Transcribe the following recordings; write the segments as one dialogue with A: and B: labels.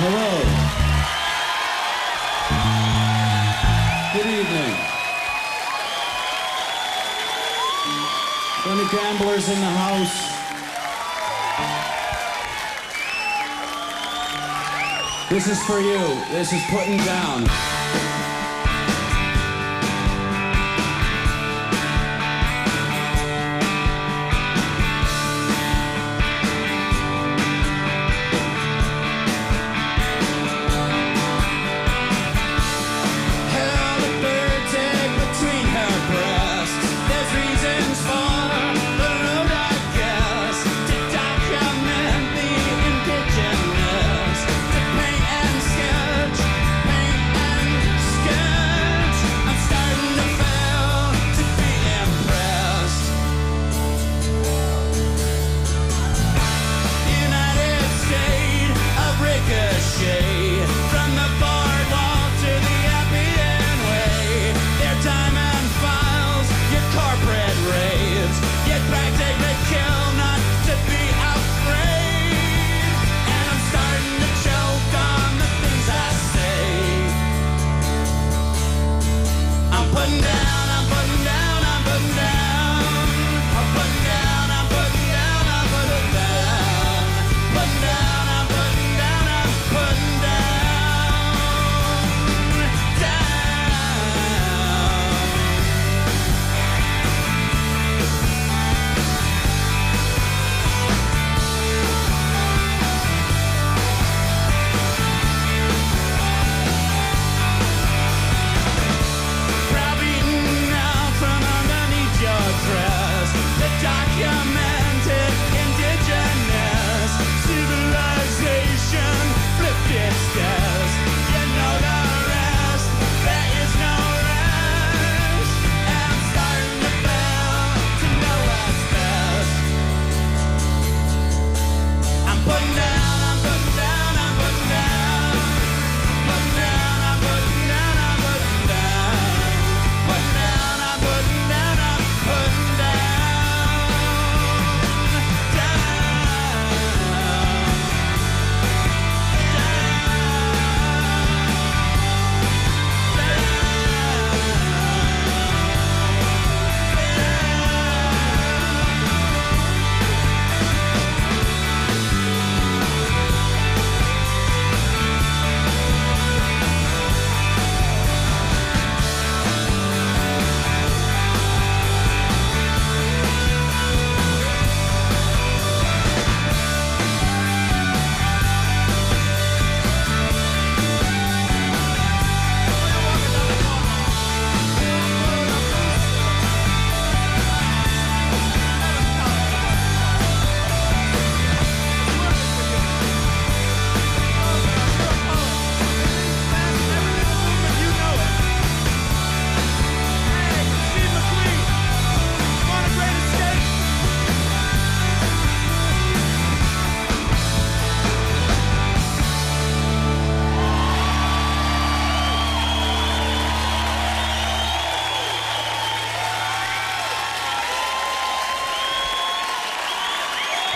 A: Hello. Good evening. Any gamblers in the house? This is for you. This is Putting Down.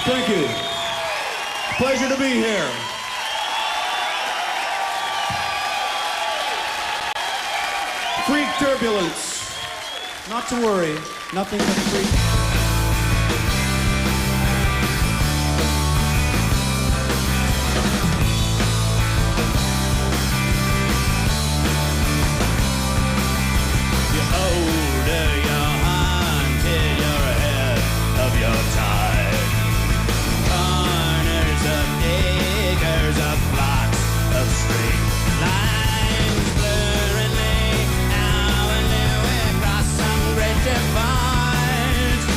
A: Thank you. Pleasure to be here. Freak turbulence. Not to worry, nothing but freak.
B: Divide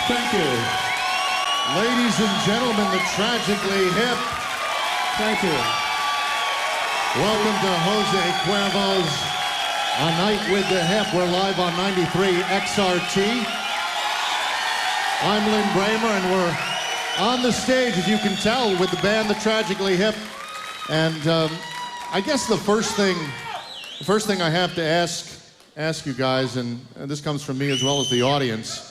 A: Thank you. Ladies and gentlemen, the Tragically Hip. Thank you. Welcome to Jose Cuervo's A Night with the Hip. We're live on 93 XRT. I'm Lynn Bramer, and we're on the stage, as you can tell, with the band The Tragically Hip. And I guess the first thing I have to ask you guys, and this comes from me as well as the audience,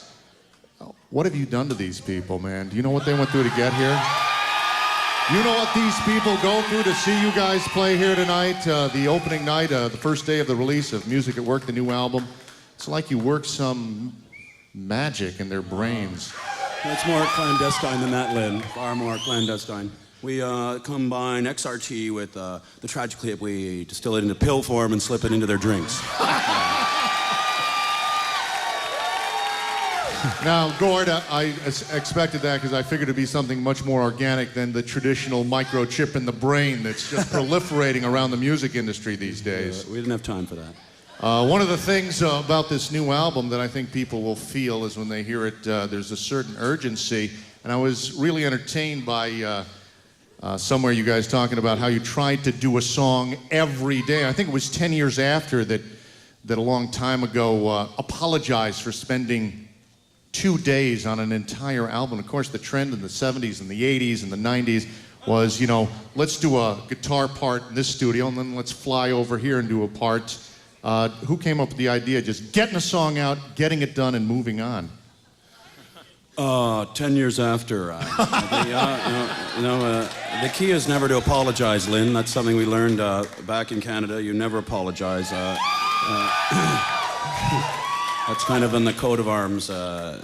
A: what have you done to these people, man? Do you know what they went through to get here? You know what these people go through to see you guys play here tonight, the opening night, the first day of the release of Music at Work, the new album. It's like you worked some magic in their brains.
B: It's more clandestine than that, Lynn. Far more clandestine. We combine XRT with the Tragically Hip. We distill it into pill form and slip it into their drinks.
A: Now, Gord, I expected that because I figured it'd be something much more organic than the traditional microchip in the brain that's just proliferating around the music industry these days.
B: We didn't have time for that.
A: One of the things about this new album that I think people will feel is when they hear it, there's a certain urgency. And I was really entertained by somewhere you guys talking about how you tried to do a song every day. I think it was 10 years after that a long time ago apologized for spending 2 days on an entire album. Of course, the trend in the 70s and the 80s and the 90s was, you know, let's do a guitar part in this studio and then let's fly over here and do a part. Who came up with the idea of just getting a song out, getting it done, and moving on?
B: 10 years after. The key is never to apologize, Lynn. That's something we learned back in Canada. You never apologize. That's kind of in the coat of arms,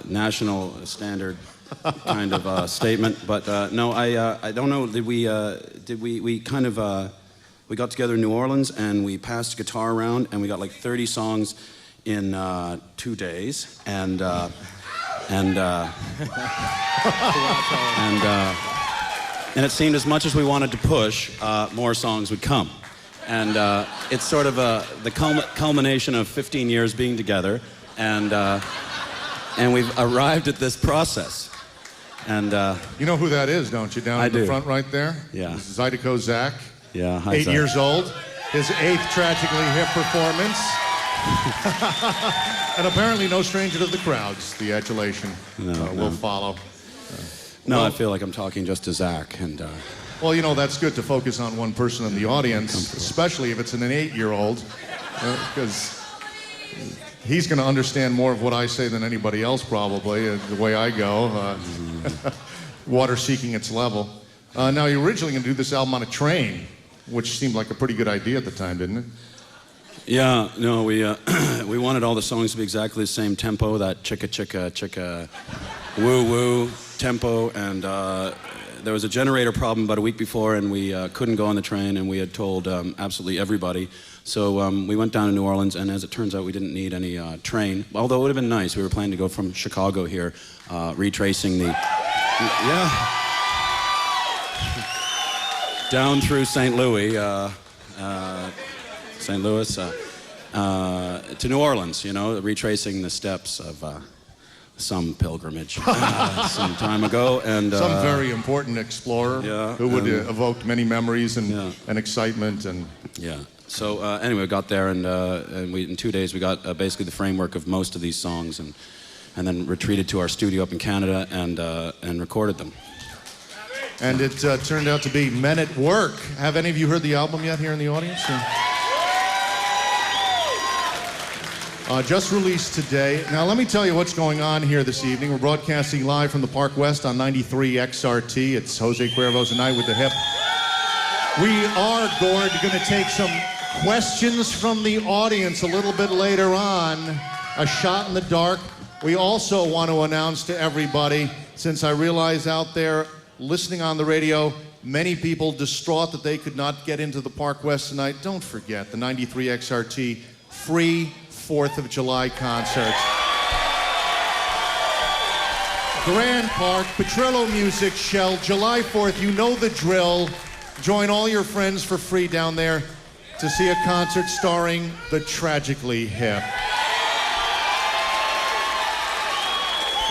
B: national standard kind of statement. But no, I don't know. We got together in New Orleans and we passed guitar around and we got like 30 songs in 2 days and it seemed as much as we wanted to push, more songs would come. And it's sort of the culmination of 15 years being together. And we've arrived at this process. And
A: you know who that is, don't you? Down in the front right there?
B: Yeah.
A: This is Zydeco Zach.
B: Yeah, hi,
A: 8
B: Zach.
A: years old. His 8th Tragically Hip performance. And apparently no stranger to the crowds. The adulation will follow.
B: No, I feel like I'm talking just to Zach. And
A: well, you know, that's good to focus on one person in the audience, especially if it's an 8-year-old, because he's going to understand more of what I say than anybody else, probably, the way I go. Water seeking its level. Now, you were originally going to do this album on a train, which seemed like a pretty good idea at the time, didn't it?
B: Yeah, no, we wanted all the songs to be exactly the same tempo, that chicka chicka chicka woo woo tempo, and there was a generator problem about a week before, and we couldn't go on the train, and we had told absolutely everybody. So we went down to New Orleans, and as it turns out, we didn't need any train, although it would have been nice. We were planning to go from Chicago here, retracing the... Yeah. Down through St. Louis, to New Orleans, you know, retracing the steps of some pilgrimage some time ago. And
A: some very important explorer who would evoke many memories and excitement. And
B: yeah. So anyway, we got there, and in 2 days we got basically the framework of most of these songs, and then retreated to our studio up in Canada and recorded them.
A: And it turned out to be Men at Work. Have any of you heard the album yet here in the audience? Just released today. Now, let me tell you what's going on here this evening. We're broadcasting live from the Park West on 93 XRT. It's Jose Cuervo's A Night with the Hip. We are, Gord, going to take some questions from the audience a little bit later on. A shot in the dark. We also want to announce to everybody, since I realize out there listening on the radio, many people distraught that they could not get into the Park West tonight. Don't forget the 93 XRT free 4th of July concert. Grand Park, Petrillo Music Shell, July 4th. You know the drill. Join all your friends for free down there to see a concert starring the Tragically Hip.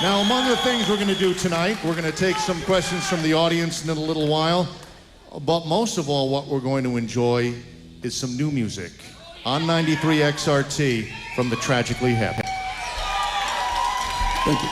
A: Now, among the things we're going to do tonight, we're going to take some questions from the audience in a little while. But most of all, what we're going to enjoy is some new music on 93 XRT from the Tragically Hip.
B: Thank you.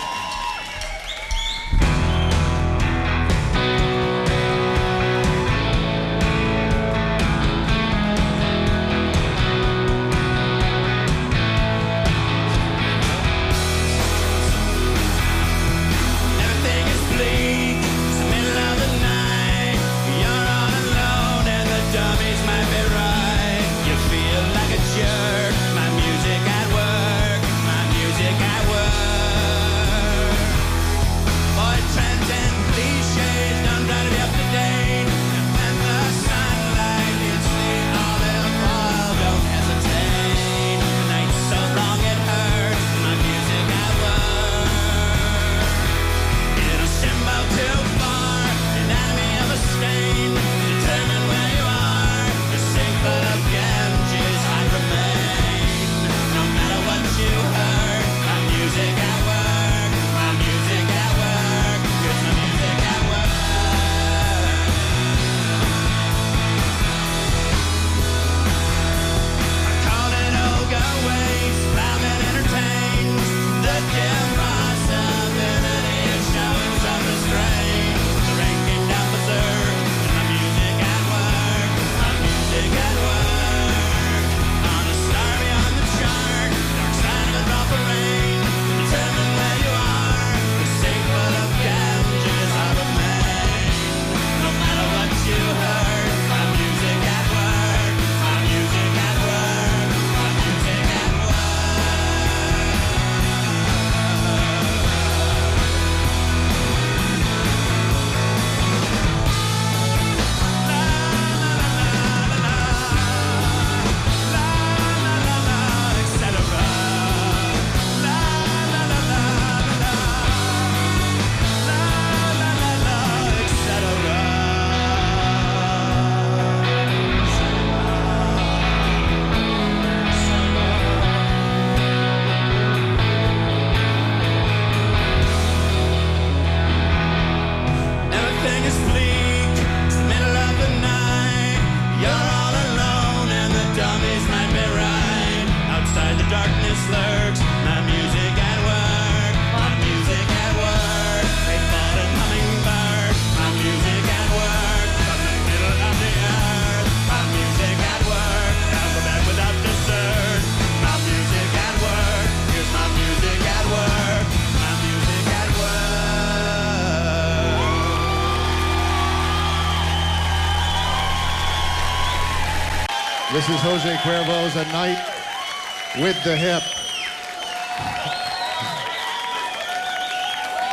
A: This is Jose Cuervo's A Night with the Hip.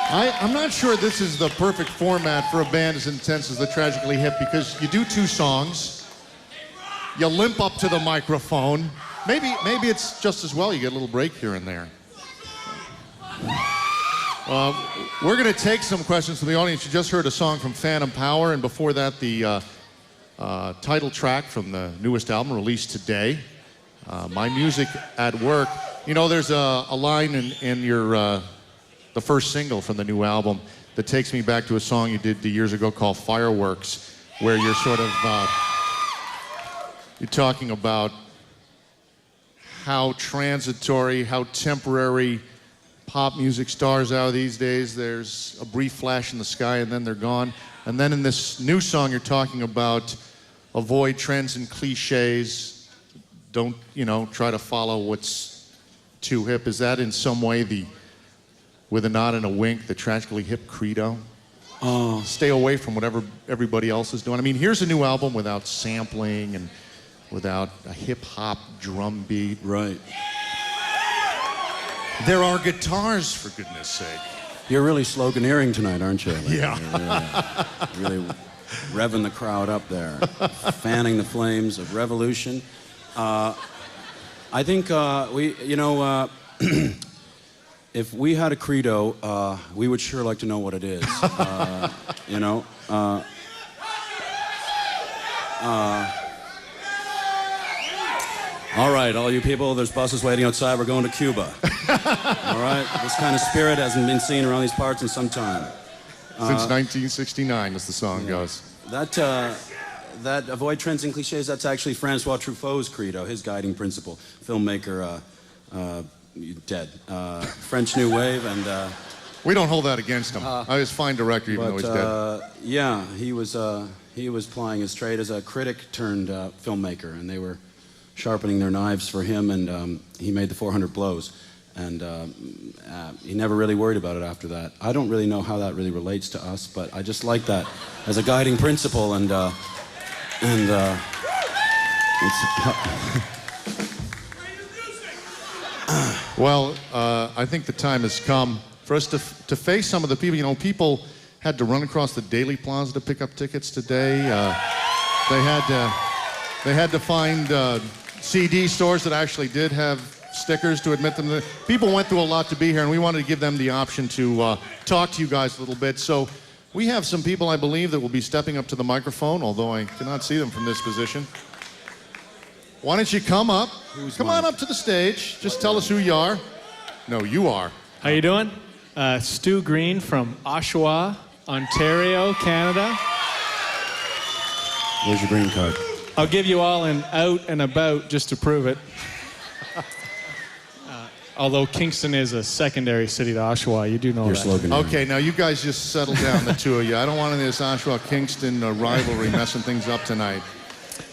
A: I'm not sure this is the perfect format for a band as intense as the Tragically Hip, because you do two songs, you limp up to the microphone. Maybe it's just as well you get a little break here and there. We're going to take some questions from the audience. You just heard a song from Phantom Power, and before that, the title track from the newest album released today, My Music at Work. You know, there's a line in your the first single from the new album that takes me back to a song you did years ago called Fireworks, where you're sort of you're talking about how transitory, how temporary pop music stars are these days. There's a brief flash in the sky and then they're gone. And then in this new song, you're talking about avoid trends and cliches. Don't, try to follow what's too hip. Is that in some way with a nod and a wink, the Tragically Hip credo? Stay away from whatever everybody else is doing. I mean, here's a new album without sampling and without a hip-hop drum beat.
B: Right.
A: There are guitars, for goodness sake.
B: You're really sloganeering tonight, aren't you?
A: Yeah.
B: You're really revving the crowd up there, fanning the flames of revolution. I think if we had a credo, we would sure like to know what it is. All right, all you people, there's buses waiting outside. We're going to Cuba. All right? This kind of spirit hasn't been seen around these parts in some time.
A: Since 1969, as the song goes.
B: That avoid trends and cliches, that's actually Francois Truffaut's credo, his guiding principle. Filmmaker, dead. French New Wave, and...
A: we don't hold that against him. I was fine director, even though he's dead.
B: Yeah, he was plying his trade as a critic turned filmmaker, and they were sharpening their knives for him, and he made the 400 blows. And he never really worried about it after that. I don't really know how that really relates to us, but I just like that as a guiding principle, and
A: well, I think the time has come for us to face some of the people. You know, people had to run across the Daily Plaza to pick up tickets today. They had to find CD stores that actually did have stickers to admit them. People went through a lot to be here, and we wanted to give them the option to talk to you guys a little bit. So we have some people, I believe, that will be stepping up to the microphone, although I cannot see them from this position. Why don't you come up? Come on up to the stage. Just tell us who you are. No, you are.
C: How you doing? Stu Green from Oshawa, Ontario, Canada.
B: Where's your green card?
C: I'll give you all an out and about just to prove it. Although Kingston is a secondary city to Oshawa, you do know
B: Your
C: that.
B: slogan.
A: Okay, now you guys just settle down, the two of you. I don't want any of this Oshawa-Kingston rivalry messing things up tonight.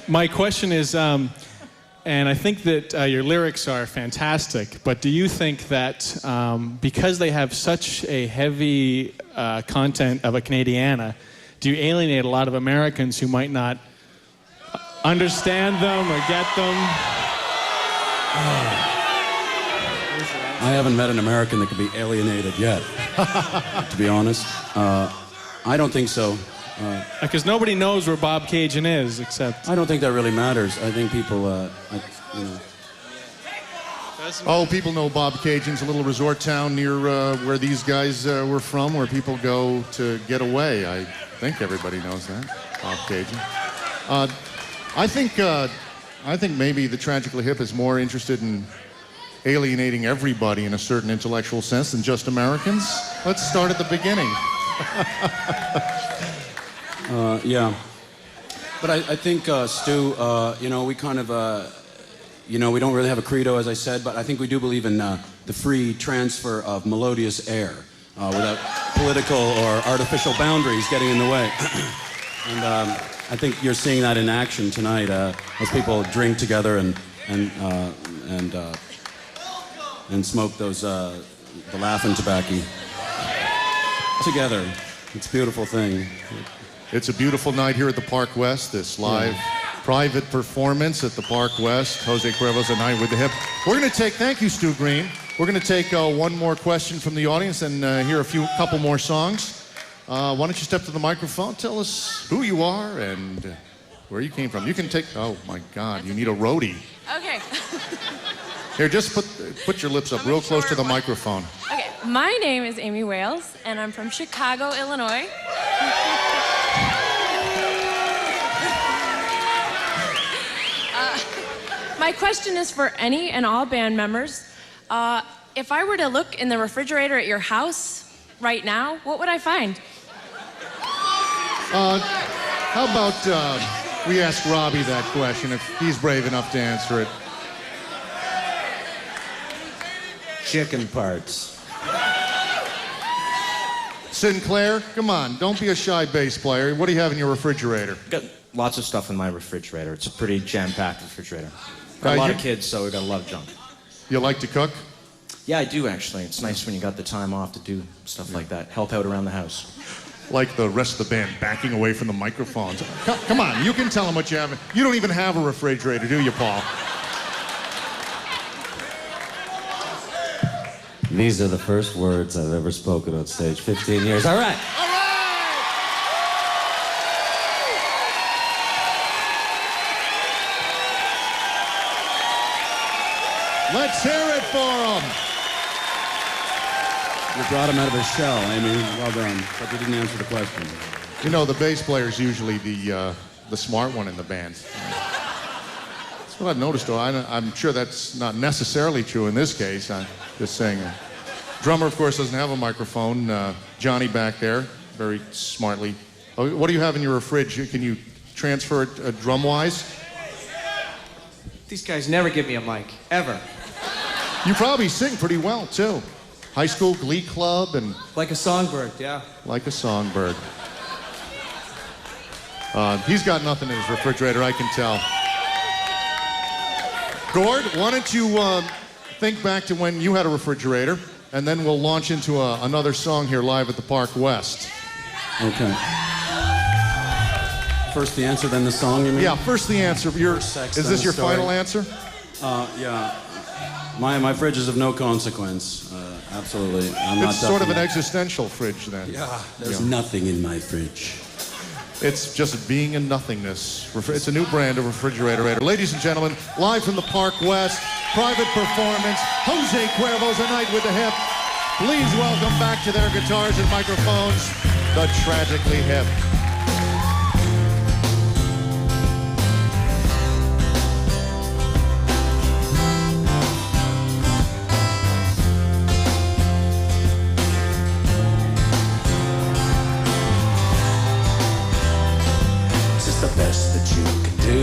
C: My question is, and I think that your lyrics are fantastic, but do you think that because they have such a heavy content of a Canadiana, do you alienate a lot of Americans who might not understand them or get them?
B: I haven't met an American that could be alienated yet, to be honest. I don't think so.
C: Because nobody knows where Bob Cajun is, except...
B: I don't think that really matters. I think people, you know...
A: Oh, people know Bob Cajun's a little resort town near where these guys were from, where people go to get away. I think everybody knows that, Bob Cajun. I think maybe the Tragically Hip is more interested in alienating everybody in a certain intellectual sense than just Americans. Let's start at the beginning.
B: Yeah. But I think, Stu, you know, we kind of, you know, we don't really have a credo, as I said, but I think we do believe in the free transfer of melodious air without political or artificial boundaries getting in the way. And I think you're seeing that in action tonight as people drink together and smoke those the laughing tobacco together. It's a beautiful thing.
A: It's a beautiful night here at the Park West, this live private performance at the Park West. Jose Cuervo's A Night with the Hip. We're going to take, thank you, Stu Green. We're going to take one more question from the audience and hear a couple more songs. Why don't you step to the microphone, tell us who you are and where you came from. You can take, oh my God, you need a roadie.
D: Okay.
A: Here, just put your lips up real close to the microphone.
D: Okay, my name is Amy Wales, and I'm from Chicago, Illinois. My question is for any and all band members. If I were to look in the refrigerator at your house right now, what would I find?
A: How about we ask Robbie that question, if he's brave enough to answer it.
E: Chicken parts.
A: Sinclair, come on, don't be a shy bass player. What do you have in your refrigerator?
E: Got lots of stuff in my refrigerator. It's a pretty jam-packed refrigerator. Got a lot of kids, so we got a lot of junk.
A: You like to cook?
E: Yeah, I do actually. It's nice when you got the time off to do stuff like that. Help out around the house.
A: Like the rest of the band, backing away from the microphones. Come on, you can tell them what you have. You don't even have a refrigerator, do you, Paul?
F: These are the first words I've ever spoken on stage. 15 years. All right.
A: All right! Let's hear it for him.
B: You brought him out of his shell, Amy. Well done. But you didn't answer the question.
A: You know, the bass player's usually the smart one in the band. Well, I've noticed, though, I'm sure that's not necessarily true in this case. I'm just saying. Drummer, of course, doesn't have a microphone. Johnny back there, very smartly. Oh, what do you have in your fridge? Can you transfer it drum-wise?
G: These guys never give me a mic, ever.
A: You probably sing pretty well, too. High school glee club and...
G: Like a songbird, yeah.
A: Like a songbird. He's got nothing in his refrigerator, I can tell. Gord, why don't you think back to when you had a refrigerator, and then we'll launch into another song here live at the Park West.
B: Okay. First the answer, then the song, you mean?
A: Yeah, first the answer. Is this your final answer?
B: Yeah. My fridge is of no consequence. Absolutely.
A: It's sort of an existential fridge, then.
B: Yeah, there's nothing in my fridge.
A: It's just being in nothingness. It's a new brand of refrigerator. Ladies and gentlemen, live from the Park West, private performance, Jose Cuervo's A Night with the Hip. Please welcome back to their guitars and microphones, the Tragically Hip.
F: Best that you can do.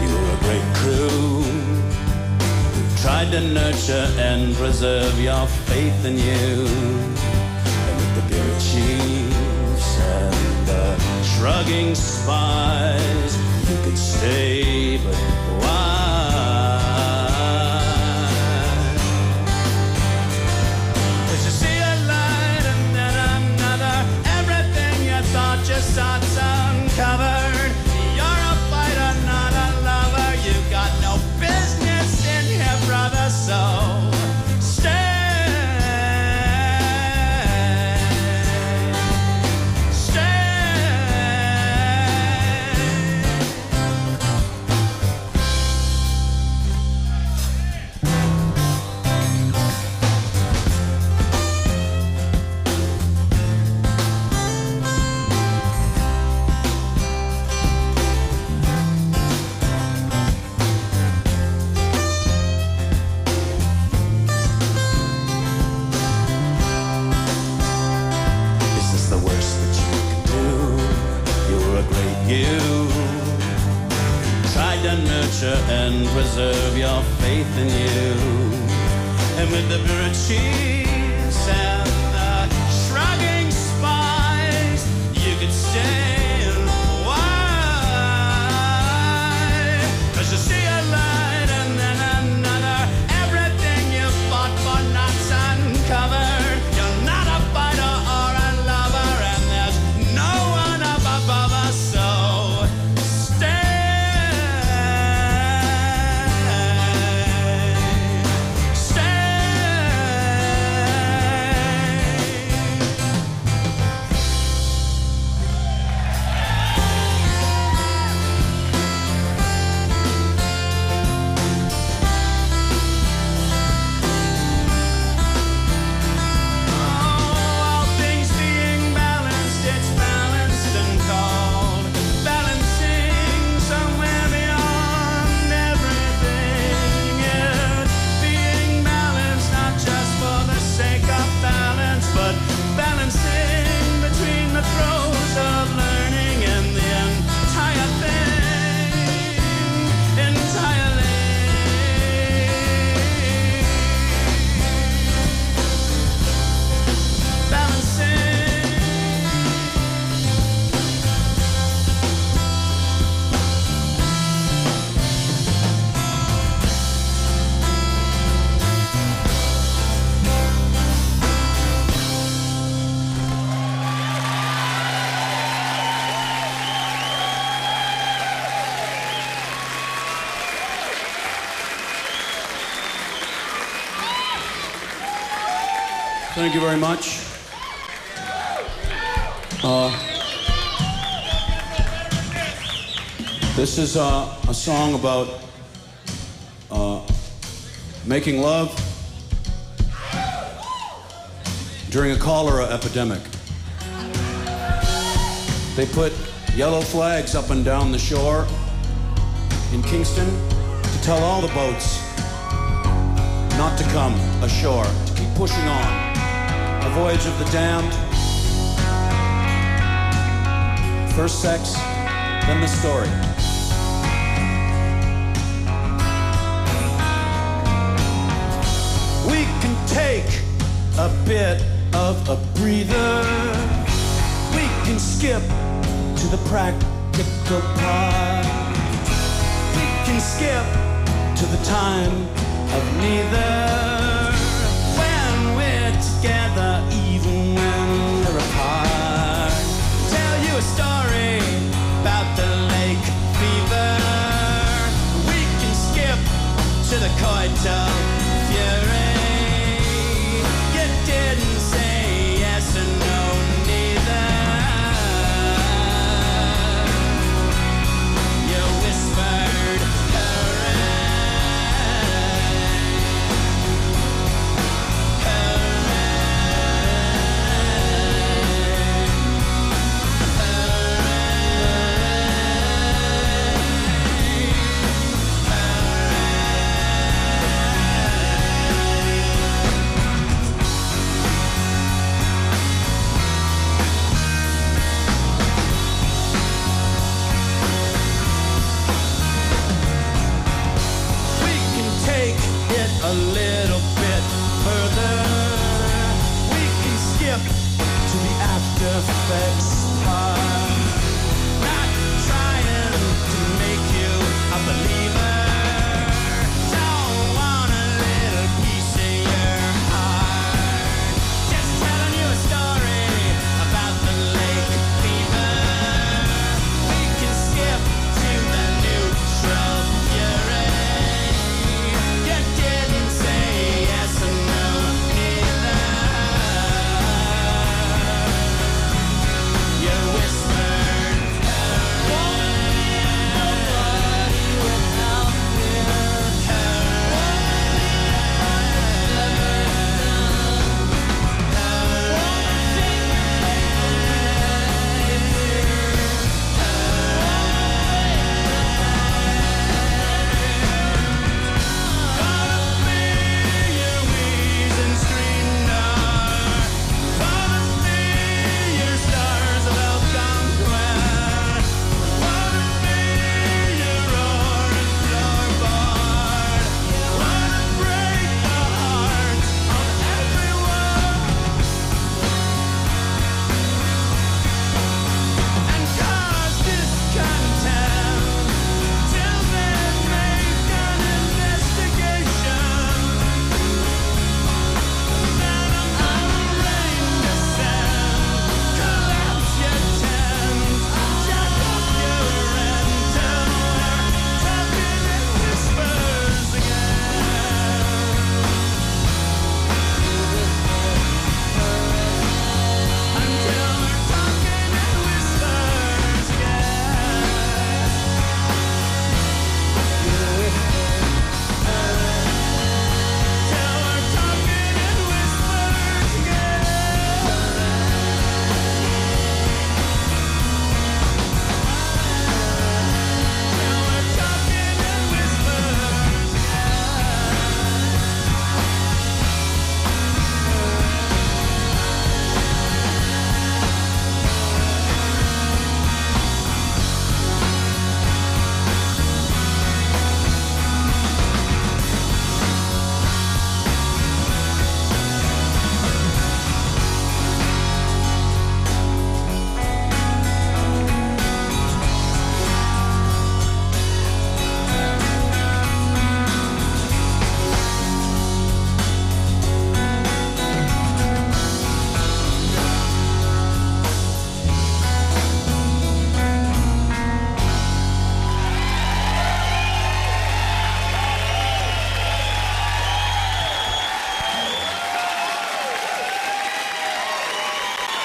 F: You were a great crew who tried to nurture and preserve your faith in you. And with the bureau chiefs and the shrugging spies, you could stay, but why? 'Cause you see a light and then another. Everything you thought you saw uncovered. So stay, stay. You tried to nurture and preserve your faith in you. And with the bureau chiefs and the shrugging spies, you could stay and why? 'Cause you see a light and then another. Everything you fought for not's uncovered. You're not a fighter or a lover, and there's no one up above us.
B: Thank you very much. This is a song about making love during a cholera epidemic. They put yellow flags up and down the shore in Kingston,
F: Tell all the boats not to come ashore, to keep pushing on. A voyage of the damned. First sex, then the story. We can take a bit of a breather. We can skip to the practical part. We can skip to the time of neither. When we're together, even when we're apart. Tell you a story about the lake fever. We can skip to the coital fury. You didn't say yes or no, neither. You whispered a little bit further. We can skip to the after effects part. Not trying to make you a believer. Don't want a little piece of your heart. Just telling you a story about the lake fever. We can skip to the neutral fury.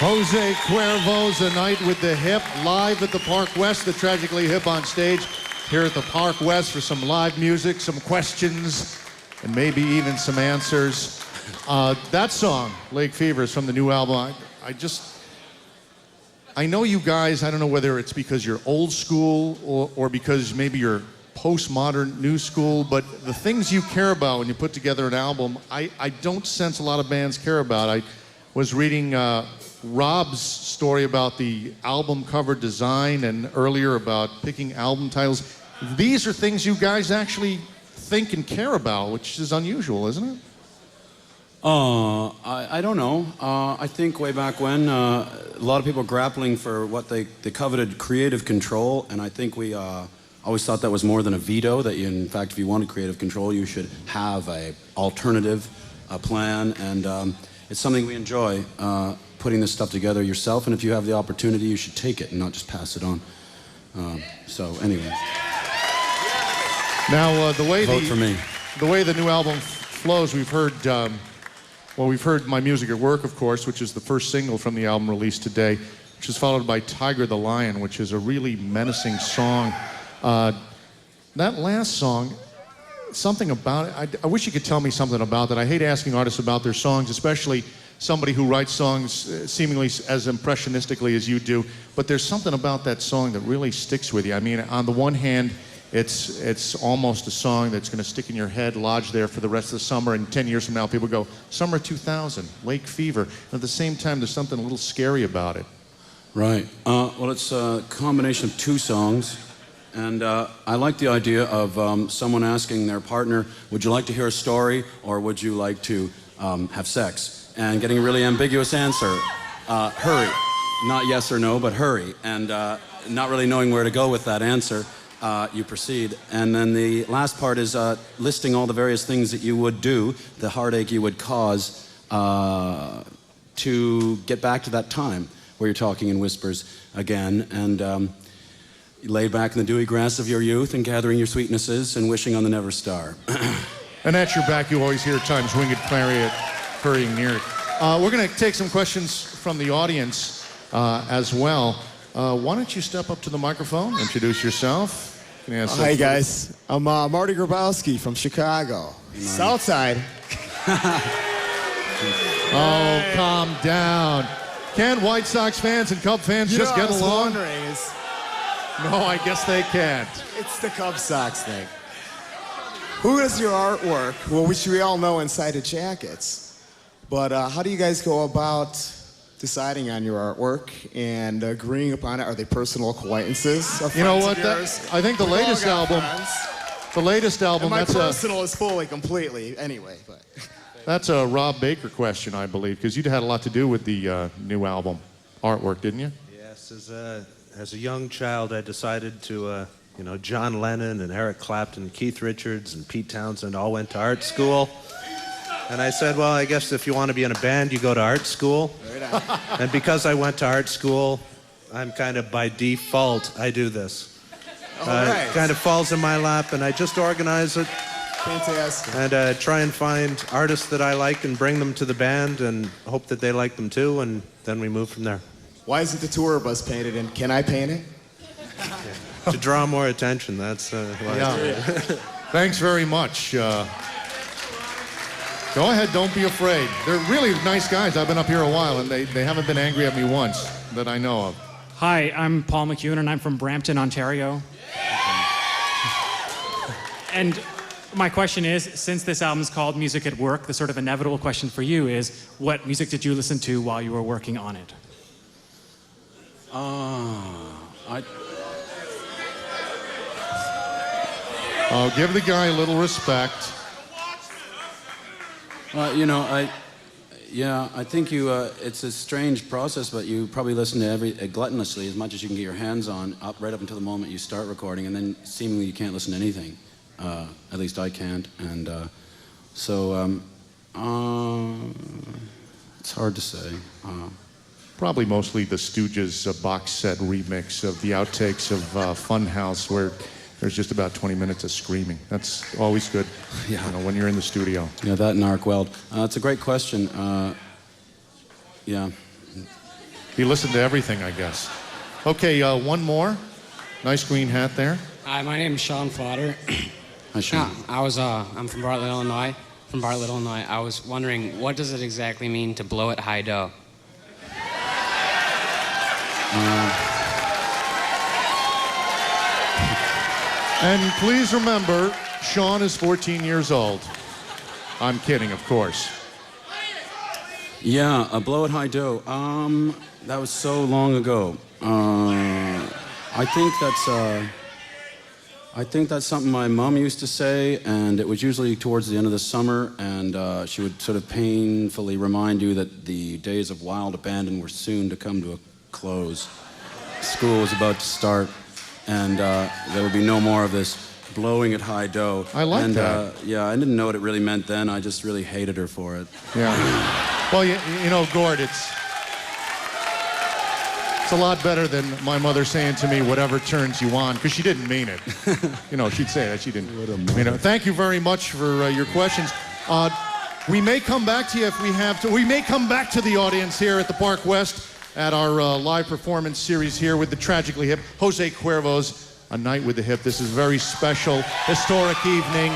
A: Jose Cuervo's A Night with the Hip, live at the Park West, the Tragically Hip on stage here at the Park West for some live music, some questions, and maybe even some answers. That song, Lake Fever, is from the new album. I know you guys, I don't know whether it's because you're old school or because maybe you're postmodern, new school, but the things you care about when you put together an album, I don't sense a lot of bands care about. I was reading Rob's story about the album cover design and earlier about picking album titles. These are things you guys actually think and care about, which is unusual, isn't it?
B: I don't know. I think way back when, a lot of people grappling for what they coveted creative control, and I think we always thought that was more than a veto, that you, in fact, if you wanted creative control, you should have a alternative plan, and it's something we enjoy, putting this stuff together yourself, and if you have the opportunity, you should take it and not just pass it on. So anyway.
A: Now, the way
B: Vote for me.
A: The way the new album flows, we've heard, we've heard My Music at Work, of course, which is the first single from the album released today, which is followed by Tiger the Lion, which is a really menacing song. That last song, something about it, I wish you could tell me something about that. I hate asking artists about their songs, especially somebody who writes songs seemingly as impressionistically as you do, but there's something about that song that really sticks with you. I mean, on the one hand, it's almost a song that's going to stick in your head, lodge there for the rest of the summer, and 10 years from now people go, Summer 2000, Lake Fever. And at the same time, there's something a little scary about it.
B: Right. Well, it's a combination of two songs, and I like the idea of someone asking their partner, would you like to hear a story, or would you like to have sex? And getting a really ambiguous answer, hurry. Not yes or no, but hurry. And not really knowing where to go with that answer. You proceed. And then the last part is listing all the various things that you would do, the heartache you would cause to get back to that time where you're talking in whispers again, and you lay back in the dewy grass of your youth and gathering your sweetnesses and wishing on the never star.
A: And at your back, you always hear Time's winged clarion hurrying near. We're going to take some questions from the audience as well. Why don't you step up to the microphone, introduce yourself.
H: Hi guys, I'm Marty Grabowski from Chicago. Nice. Southside.
A: Oh, calm down. Can't White Sox fans and Cub fans just get along? No, I guess they can't.
H: It's the Cub Sox thing. Who does your artwork? Well, which we all know inside the jackets. But how do you guys go about deciding on your artwork and agreeing upon it? Are they personal acquaintances?
A: You know what? I think the latest album.
H: And my personal is fully, completely, anyway. But
A: that's a Rob Baker question, I believe, because you'd had a lot to do with the new album artwork, didn't you?
I: Yes, as a young child, I decided to, John Lennon and Eric Clapton, Keith Richards and Pete Townsend all went to art school. And I said, well, I guess if you want to be in a band, you go to art school. And because I went to art school, I'm kind of by default, I do this.
H: Right.
I: It kind of falls in my lap, and I just organize it.
H: Fantastic.
I: And try and find artists that I like and bring them to the band and hope that they like them too, and then we move from there.
H: Why isn't the tour bus painted, and can I paint it?
I: Yeah. To draw more attention, that's why.
A: Yeah. Thanks very much. Go ahead, don't be afraid. They're really nice guys. I've been up here a while, and they haven't been angry at me once that I know of.
J: Hi, I'm Paul McEwen, and I'm from Brampton, Ontario. And my question is, since this album is called Music at Work, the sort of inevitable question for you is, what music did you listen to while you were working on it?
A: Oh, give the guy a little respect.
B: I think it's a strange process, but you probably listen to gluttonously as much as you can get your hands on, right up until the moment you start recording, and then seemingly you can't listen to anything. At least I can't, and it's hard to say.
A: Probably mostly the Stooges box set remix of the outtakes of Funhouse, where there's just about 20 minutes of screaming. That's always good, when you're in the studio.
B: Yeah, that and Arc Weld. It's a great question. Yeah.
A: You listen to everything, I guess. Okay, one more. Nice green hat there.
K: Hi, my name is Sean Fodder.
B: Hi, Sean.
K: I'm from Bartlett, Illinois. I was wondering, what does it exactly mean to blow at high dough?
A: And please remember, Sean is 14 years old. I'm kidding, of course.
B: Yeah, a Blow It High Do. That was so long ago. I think that's something my mom used to say, and it was usually towards the end of the summer, and she would sort of painfully remind you that the days of wild abandon were soon to come to a close. School was about to start, and there would be no more of this blowing at high do.
A: I like that.
B: Yeah, I didn't know what it really meant then. I just really hated her for it.
A: Yeah. Well, you know, Gord, it's a lot better than my mother saying to me, whatever turns you on, because she didn't mean it. You know, she'd say that. She didn't mean it. Thank you very much for your questions. We may come back to you if we have to. We may come back to the audience here at the Park West at our live performance series here with the Tragically Hip, Jose Cuervo's A Night with the Hip. This is a very special, historic evening.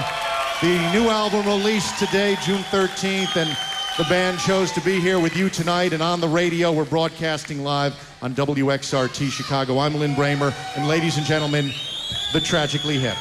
A: The new album released today, June 13th, and the band chose to be here with you tonight and on the radio. We're broadcasting live on WXRT Chicago. I'm Lynn Bramer, and ladies and gentlemen, the Tragically Hip.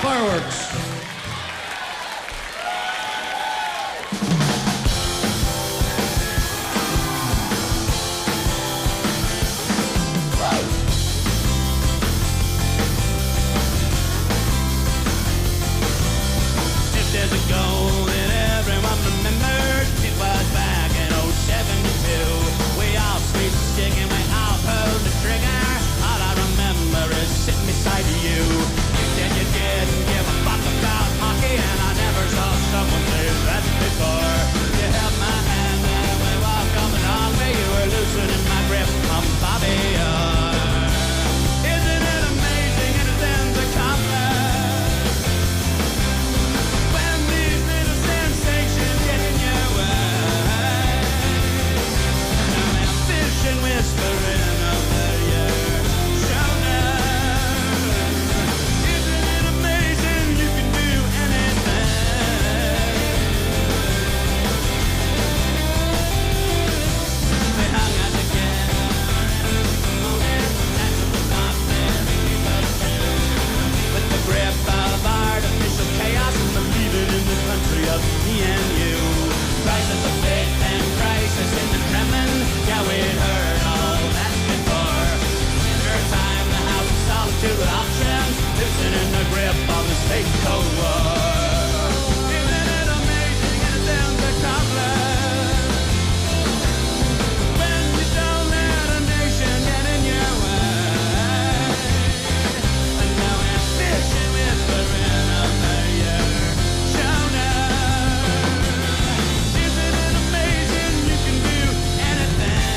L: Fireworks.
F: loosening the grip of the state code war. Isn't it amazing and it sounds accomplished when you don't let a nation get in your way? And now it's fishing whispering under your shoulder. Isn't it amazing you can do anything?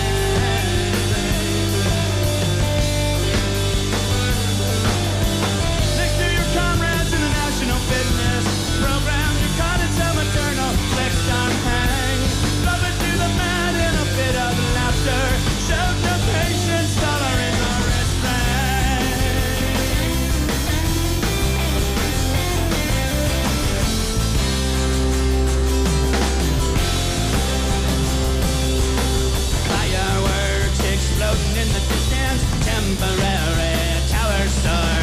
F: Next to your comrades in the national fitness program, you're caught in some eternal flex on hang. Love it to the man in a fit of laughter. Show no patience, tolerance, or restraint. Fireworks exploding in the distance, temporary tower star.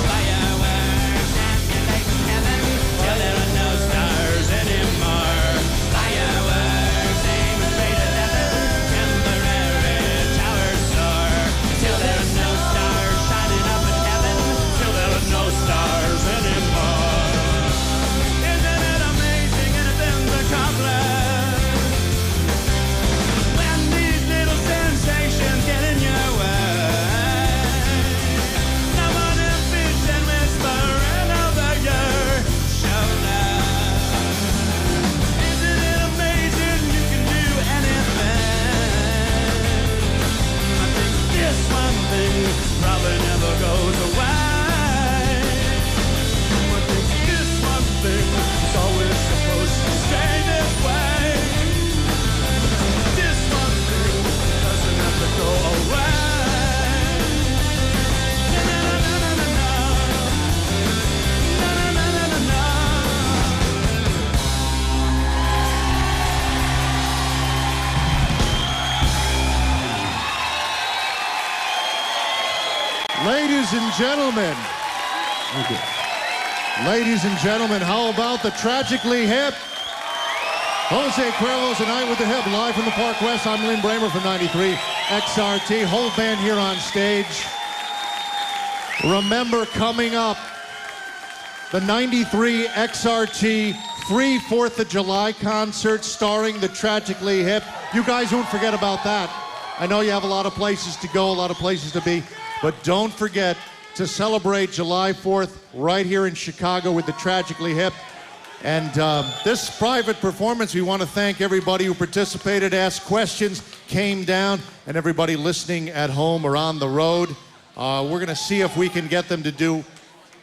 F: Fireworks emulating heaven till there are no stars anymore. Fireworks aiming straight at heaven, temporary tower star. Till there are no stars shining up in heaven, till there are no stars anymore. Isn't it amazing anything's accomplished when these little sensations get in your way? Now on them fish and whispering over your shoulder. Isn't it amazing you can do anything? I think this one thing probably never goes away. I think this one thing is always supposed to stay this way. This one thing doesn't have to go away. Na na na na na na. Na na na na na na.
A: Ladies and gentlemen. Thank you. Ladies and gentlemen, how about the Tragically Hip? Jose Cuervo's Tonight with the Hip, live from the Park West. I'm Lynn Bramer from 93 XRT. Whole band here on stage. Remember, coming up, the 93 XRT free 4th of July concert starring the Tragically Hip. You guys won't forget about that. I know you have a lot of places to go, a lot of places to be, but don't forget to celebrate July 4th right here in Chicago with the Tragically Hip. And this private performance, we want to thank everybody who participated, asked questions, came down, and everybody listening at home or on the road. We're going to see if we can get them to do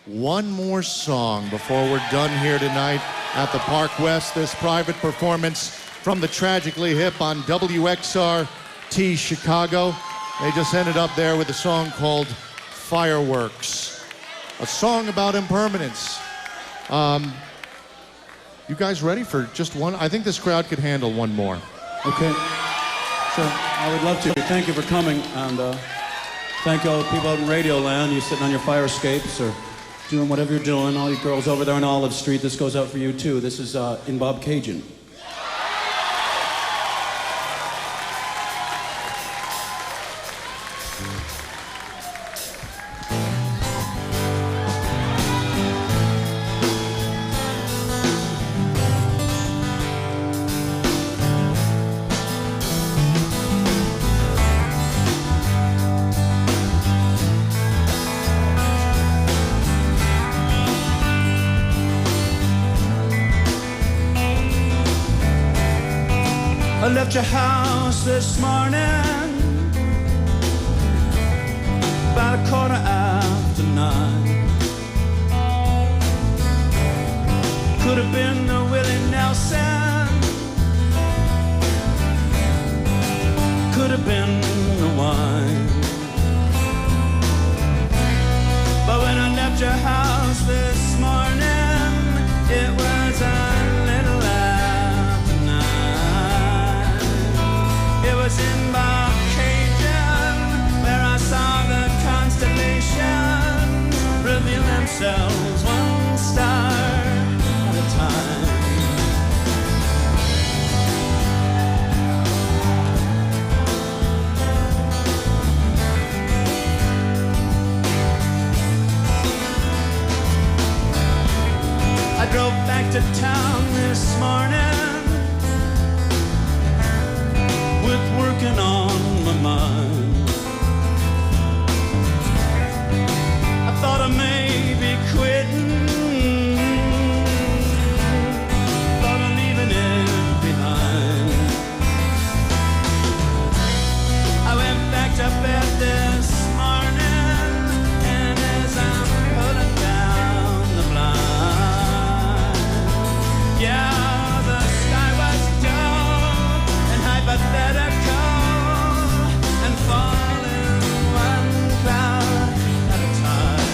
A: one more song before we're done here tonight at the Park West. This private performance from the Tragically Hip on WXRT Chicago. They just ended up there with a song called Fireworks, a song about impermanence. You guys ready for just one? I think this crowd could handle one more.
B: Okay. So I would love to. Thank you for coming, and thank all the people out in Radio Land. You sitting on your fire escapes or doing whatever you're doing. All you girls over there on Olive Street, this goes out for you too. This is In Bob Cajun.
F: I left your house this morning about 9:15. Could have been a Willie Nelson, could have been a wine. But when I left your house this morning, it was a little after 9. It was in Bob Cajun where I saw the constellations reveal themselves one star at a time. to town this morning with working on my mind. I thought I may be quitting, thought of leaving it behind. I went back to bed this morning, and as I'm pulling down the blind, yeah, the sky was dull and hypothetical and falling one cloud at a time.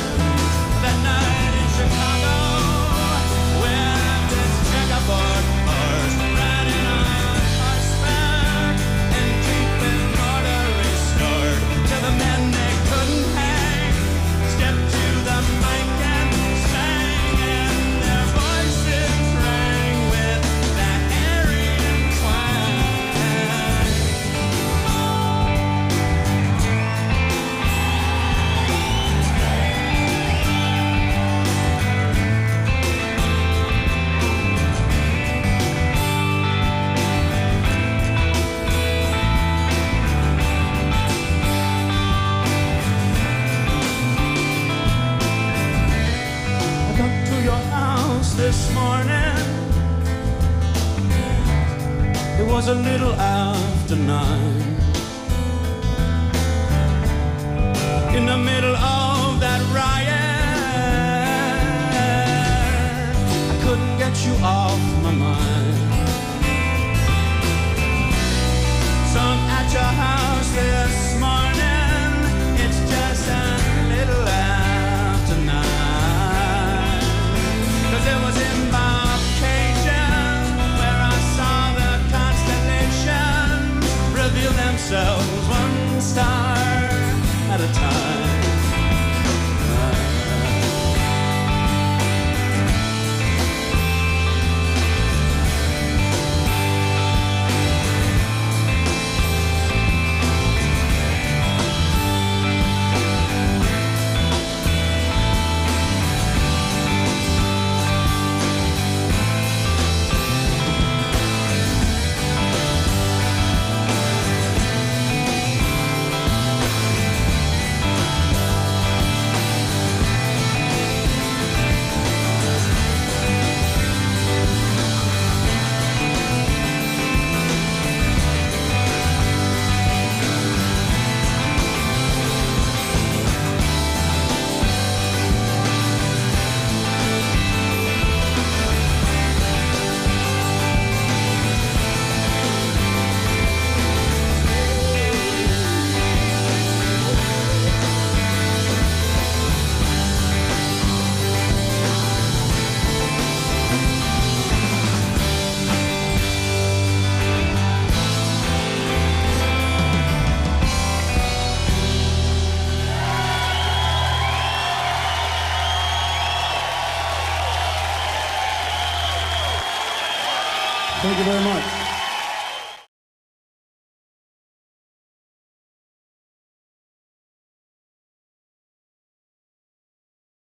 F: That night in Chicago, with this checkerboard horse riding on horseback and keeping order restored till the men they couldn't hang stepped to the mic and sang, and their voices rang with that Aryan twang. I got to your house this morning. It was a little after 9. In the middle of that riot, I couldn't get you off my mind. So I'm at your house this morning. It's just a little after 9. 'Cause it was embarkation where I saw the constellations reveal themselves one star at a time.
L: Thank you very much.